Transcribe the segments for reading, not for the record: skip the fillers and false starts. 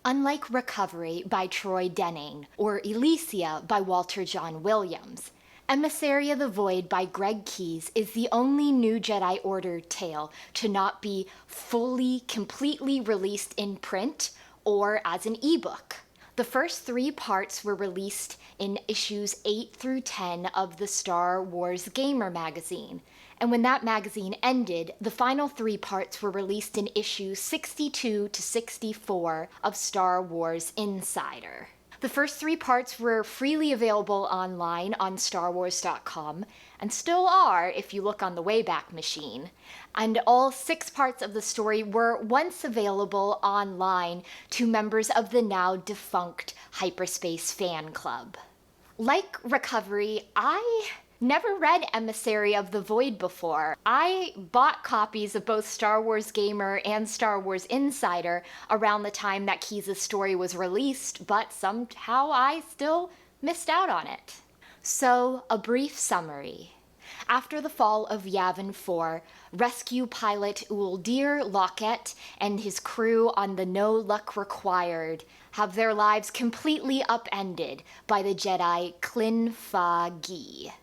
Unlike Recovery by Troy Denning or Elysia by Walter John Williams, Emissary of the Void by Greg Keyes is the only New Jedi Order tale to not be fully, completely released in print or as an ebook. The first 3 parts were released in issues 8 through 10 of the Star Wars Gamer magazine, and when that magazine ended, the final 3 parts were released in issues 62 to 64 of Star Wars Insider. The first 3 parts were freely available online on StarWars.com, and still are if you look on the Wayback Machine. And all 6 parts of the story were once available online to members of the now defunct Hyperspace Fan Club. Like Recovery, I never read Emissary of the Void before. I bought copies of both Star Wars Gamer and Star Wars Insider around the time that Keyes' story was released, but somehow I still missed out on it. So, a brief summary. After the fall of Yavin 4, rescue pilot Uldir Lockett and his crew on the No Luck Required have their lives completely upended by the Jedi Klin Fa Gi.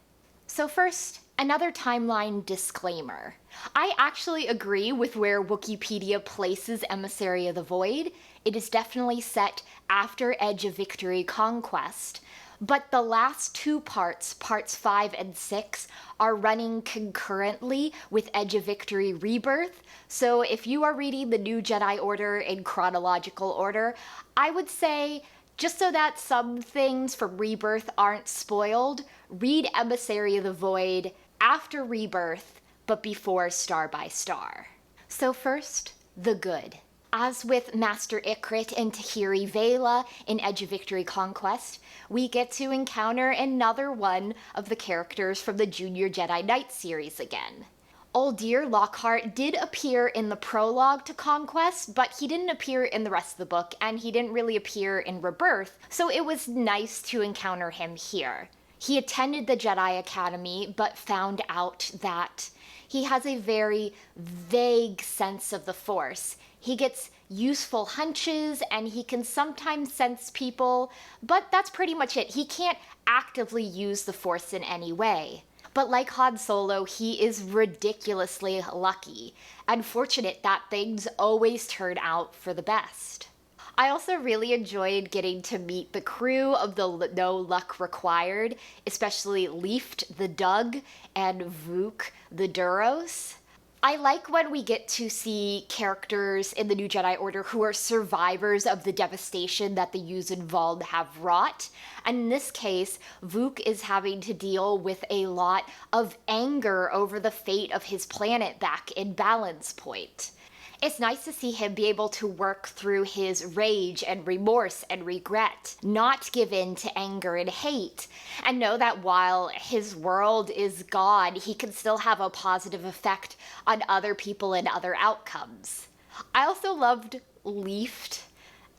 So first, another timeline disclaimer. I actually agree with where Wikipedia places Emissary of the Void. It is definitely set after Edge of Victory Conquest, but the last 2 parts, parts 5 and 6, are running concurrently with Edge of Victory Rebirth, so if you are reading the New Jedi Order in chronological order, I would say, just so that some things from Rebirth aren't spoiled, read Emissary of the Void after Rebirth, but before Star by Star. So first, the good. As with Master Ikrit and Tahiri Vela in Edge of Victory Conquest, we get to encounter another one of the characters from the Junior Jedi Knight series again. Uldir Lockhart did appear in the prologue to Conquest, but he didn't appear in the rest of the book, and he didn't really appear in Rebirth, so it was nice to encounter him here. He attended the Jedi Academy, but found out that he has a very vague sense of the Force. He gets useful hunches, and he can sometimes sense people, but that's pretty much it. He can't actively use the Force in any way. But like Han Solo, he is ridiculously lucky, and fortunate that things always turn out for the best. I also really enjoyed getting to meet the crew of the No Luck Required, especially Leeft the Dug and Vuk the Duros. I like when we get to see characters in the New Jedi Order who are survivors of the devastation that the Yuuzhan Vong have wrought. And in this case, Vuk is having to deal with a lot of anger over the fate of his planet back in Balance Point. It's nice to see him be able to work through his rage and remorse and regret, not give in to anger and hate, and know that while his world is gone, he can still have a positive effect on other people and other outcomes. I also loved Leeft.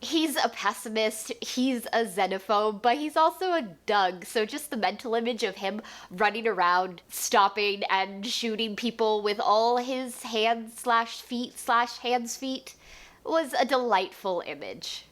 He's a pessimist, he's a xenophobe, but he's also a Doug, so just the mental image of him running around, stopping and shooting people with all his hands/feet was a delightful image.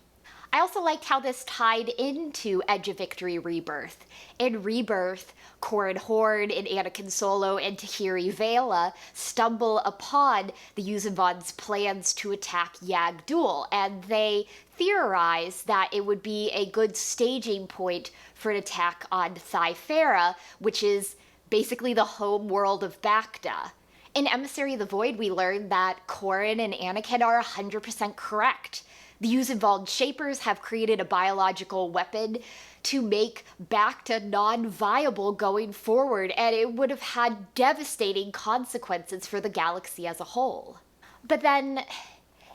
I also liked how this tied into Edge of Victory Rebirth. In Rebirth, Corran Horn and Anakin Solo and Tahiri Vela stumble upon the Yuuzhan Vong's plans to attack Yag Dul, and they theorize that it would be a good staging point for an attack on Thyferra, which is basically the home world of Bacta. In Emissary of the Void, we learn that Corran and Anakin are 100% correct. The Yuuzhan Vong Shapers have created a biological weapon to make bacta non-viable going forward, and it would have had devastating consequences for the galaxy as a whole. But then,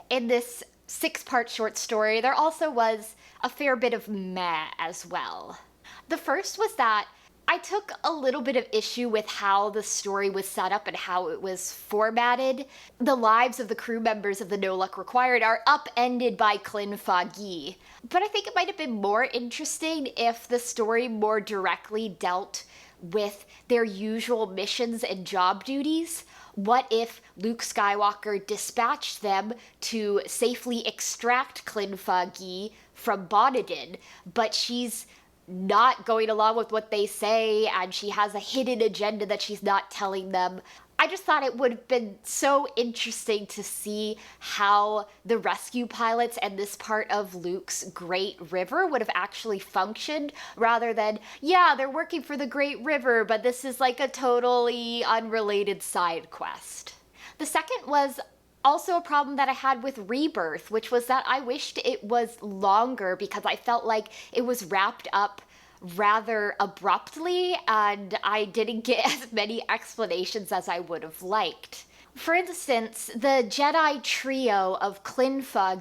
in this 6-part short story, there also was a fair bit of meh as well. The first was that I took a little bit of issue with how the story was set up and how it was formatted. The lives of the crew members of the No Luck Required are upended by Klin Fa Gi, but I think it might have been more interesting if the story more directly dealt with their usual missions and job duties. What if Luke Skywalker dispatched them to safely extract Clynfa from Bonadin, but she's not going along with what they say, and she has a hidden agenda that she's not telling them? I just thought it would have been so interesting to see how the rescue pilots and this part of Luke's Great River would have actually functioned, rather than, yeah, they're working for the Great River, but this is like a totally unrelated side quest. The second was also a problem that I had with Rebirth, which was that I wished it was longer because I felt like it was wrapped up rather abruptly, and I didn't get as many explanations as I would have liked. For instance, the Jedi trio of Clynfa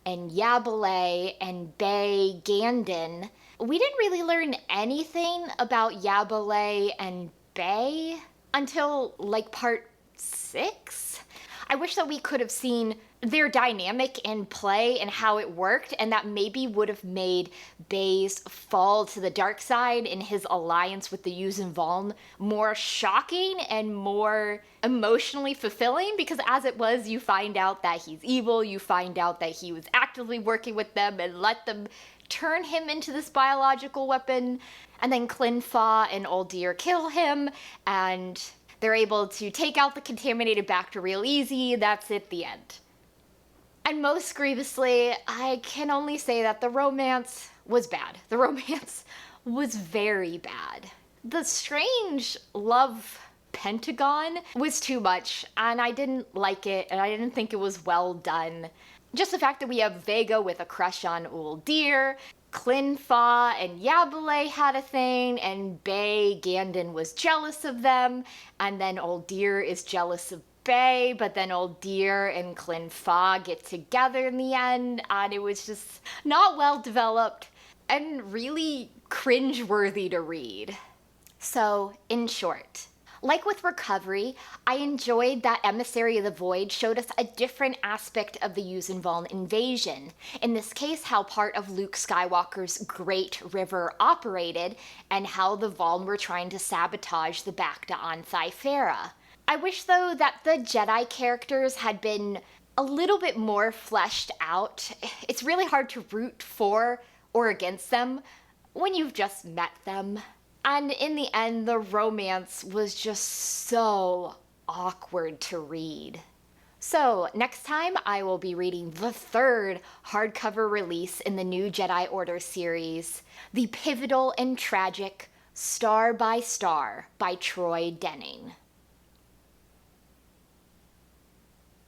and Yabale and Bay Gandin, we didn't really learn anything about Yabale and Bay until like part 6. I wish that we could have seen their dynamic in play and how it worked, and that maybe would have made Bay's fall to the dark side in his alliance with the Yuuzhan Vong more shocking and more emotionally fulfilling, because as it was, you find out that he's evil, you find out that he was actively working with them and let them turn him into this biological weapon, and then Clynfa and Uldir kill him, and they're able to take out the contaminated bacta real easy. That's it, the end. And most grievously, I can only say that the romance was bad. The romance was very bad. The strange love pentagon was too much, and I didn't like it, and I didn't think it was well done. Just the fact that we have Vega with a crush on Uldir, Clynfa and Yabale had a thing, and Bay Gandin was jealous of them, and then Uldir is jealous of Bay, but then Uldir and Clynfa get together in the end, and it was just not well developed and really cringe-worthy to read. So, in short, like with Recovery, I enjoyed that Emissary of the Void showed us a different aspect of the Yuuzhan Vong invasion. In this case, how part of Luke Skywalker's Great River operated, and how the Vong were trying to sabotage the bacta on Thyferra. I wish, though, that the Jedi characters had been a little bit more fleshed out. It's really hard to root for or against them when you've just met them. And in the end, the romance was just so awkward to read. So, next time I will be reading the third hardcover release in the new Jedi Order series, the pivotal and tragic Star by Star by Troy Denning.